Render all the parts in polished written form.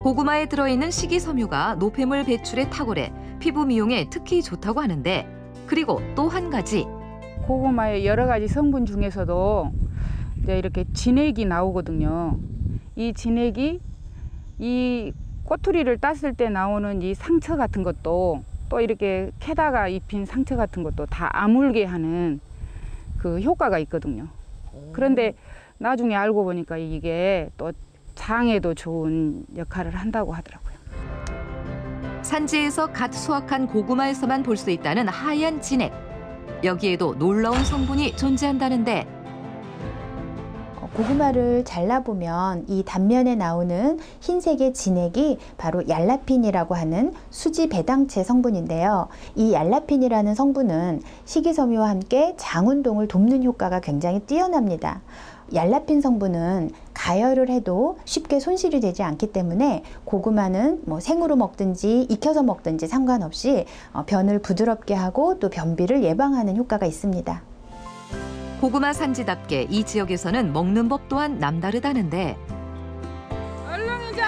고구마에 들어있는 식이섬유가 노폐물 배출에 탁월해 피부 미용에 특히 좋다고 하는데, 그리고 또 한 가지. 고구마의 여러 가지 성분 중에서도 이제 이렇게 진액이 나오거든요. 이 진액이 이 꼬투리를 땄을 때 나오는 이 상처 같은 것도, 또 이렇게 캐다가 입힌 상처 같은 것도 다 아물게 하는 그 효과가 있거든요. 그런데 나중에 알고 보니까 이게 또 장에도 좋은 역할을 한다고 하더라고요. 산지에서 갓 수확한 고구마에서만 볼 수 있다는 하얀 진액. 여기에도 놀라운 성분이 존재한다는데, 고구마를 잘라보면 이 단면에 나오는 흰색의 진액이 바로 얄라핀이라고 하는 수지 배당체 성분인데요. 이 얄라핀이라는 성분은 식이섬유와 함께 장 운동을 돕는 효과가 굉장히 뛰어납니다. 얄라핀 성분은 가열을 해도 쉽게 손실이 되지 않기 때문에 고구마는 생으로 먹든지 익혀서 먹든지 상관없이 변을 부드럽게 하고 또 변비를 예방하는 효과가 있습니다. 고구마 산지답게 이 지역에서는 먹는 법 또한 남다르다는데, 얼른 이제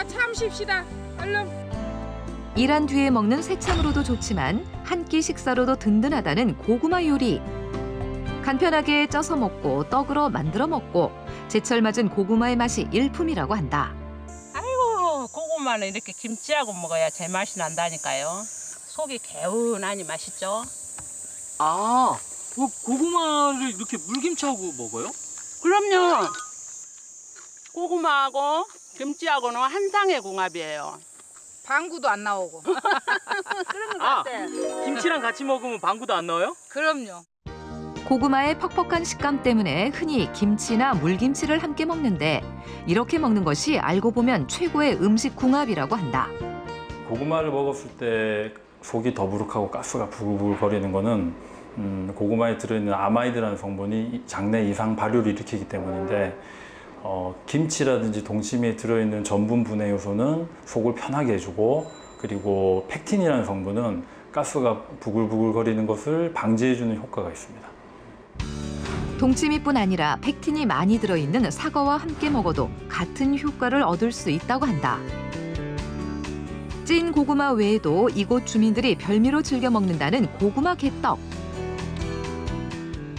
참 쉽시다. 얼른. 일한 뒤에 먹는 새참으로도 좋지만 한 끼 식사로도 든든하다는 고구마 요리. 간편하게 쪄서 먹고 떡으로 만들어 먹고 제철 맞은 고구마의 맛이 일품이라고 한다. 아이고, 고구마는 이렇게 김치하고 먹어야 제맛이 난다니까요. 속이 개운하니 맛있죠. 아, 고구마를 이렇게 물김치하고 먹어요? 그럼요. 고구마하고 김치하고는 한상의 궁합이에요. 방구도 안 나오고. 그런 것 아, 같아. 김치랑 같이 먹으면 방구도 안 넣어요? 그럼요. 고구마의 퍽퍽한 식감 때문에 흔히 김치나 물김치를 함께 먹는데, 이렇게 먹는 것이 알고 보면 최고의 음식 궁합이라고 한다. 고구마를 먹었을 때 속이 더부룩하고 가스가 부글부글 거리는 거는 고구마에 들어있는 아마이드라는 성분이 장내 이상 발효를 일으키기 때문인데, 김치라든지 동치미에 들어있는 전분 분해 요소는 속을 편하게 해주고, 그리고 펙틴이라는 성분은 가스가 부글부글 거리는 것을 방지해주는 효과가 있습니다. 동치미뿐 아니라 펙틴이 많이 들어있는 사과와 함께 먹어도 같은 효과를 얻을 수 있다고 한다. 찐 고구마 외에도 이곳 주민들이 별미로 즐겨 먹는다는 고구마 개떡.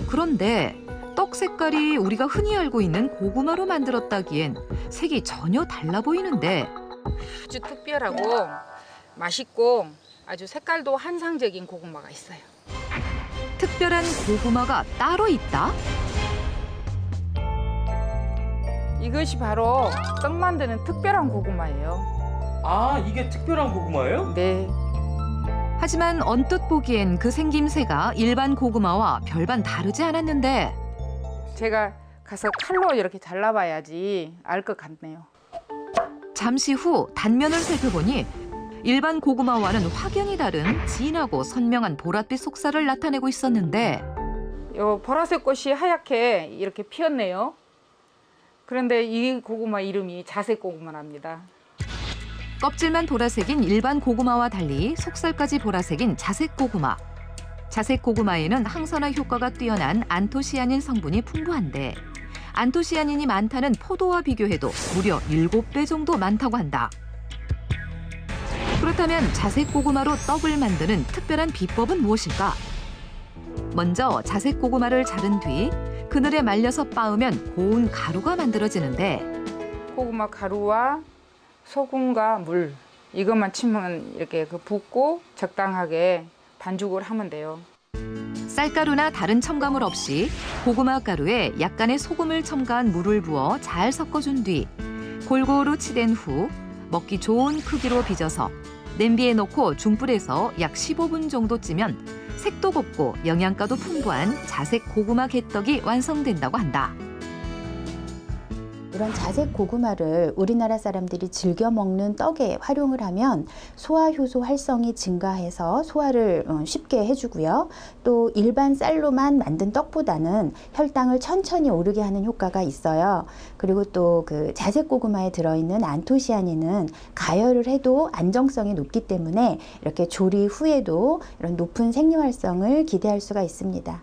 그런데 떡 색깔이 우리가 흔히 알고 있는 고구마로 만들었다기엔 색이 전혀 달라 보이는데, 아주 특별하고 맛있고 아주 색깔도 환상적인 고구마가 있어요. 특별한 고구마가 따로 있다? 이것이 바로 떡 만드는 특별한 고구마예요. 아, 이게 특별한 고구마예요? 네. 하지만 언뜻 보기엔 그 생김새가 일반 고구마와 별반 다르지 않았는데, 제가 가서 칼로 이렇게 잘라봐야지 알 것 같네요. 잠시 후 단면을 살펴보니 일반 고구마와는 확연히 다른 진하고 선명한 보랏빛 속살을 나타내고 있었는데, 요 보라색 꽃이 하얗게 이렇게 피었네요. 그런데 이 고구마 이름이 자색 고구마랍니다. 껍질만 보라색인 일반 고구마와 달리 속살까지 보라색인 자색 고구마. 자색 고구마에는 항산화 효과가 뛰어난 안토시아닌 성분이 풍부한데, 안토시아닌이 많다는 포도와 비교해도 무려 7배 정도 많다고 한다. 그렇다면 자색 고구마로 떡을 만드는 특별한 비법은 무엇일까? 먼저 자색 고구마를 자른 뒤 그늘에 말려서 빻으면 고운 가루가 만들어지는데, 고구마 가루와 소금과 물 이것만 치면 이렇게 붓고 적당하게 반죽을 하면 돼요. 쌀가루나 다른 첨가물 없이 고구마 가루에 약간의 소금을 첨가한 물을 부어 잘 섞어준 뒤 골고루 치댄 후 먹기 좋은 크기로 빚어서 냄비에 넣고 중불에서 약 15분 정도 찌면 색도 곱고 영양가도 풍부한 자색 고구마 개떡이 완성된다고 한다. 이런 자색 고구마를 우리나라 사람들이 즐겨 먹는 떡에 활용을 하면 소화효소 활성이 증가해서 소화를 쉽게 해주고요. 또 일반 쌀로만 만든 떡보다는 혈당을 천천히 오르게 하는 효과가 있어요. 그리고 또 그 자색 고구마에 들어있는 안토시아닌은 가열을 해도 안정성이 높기 때문에 이렇게 조리 후에도 이런 높은 생리 활성을 기대할 수가 있습니다.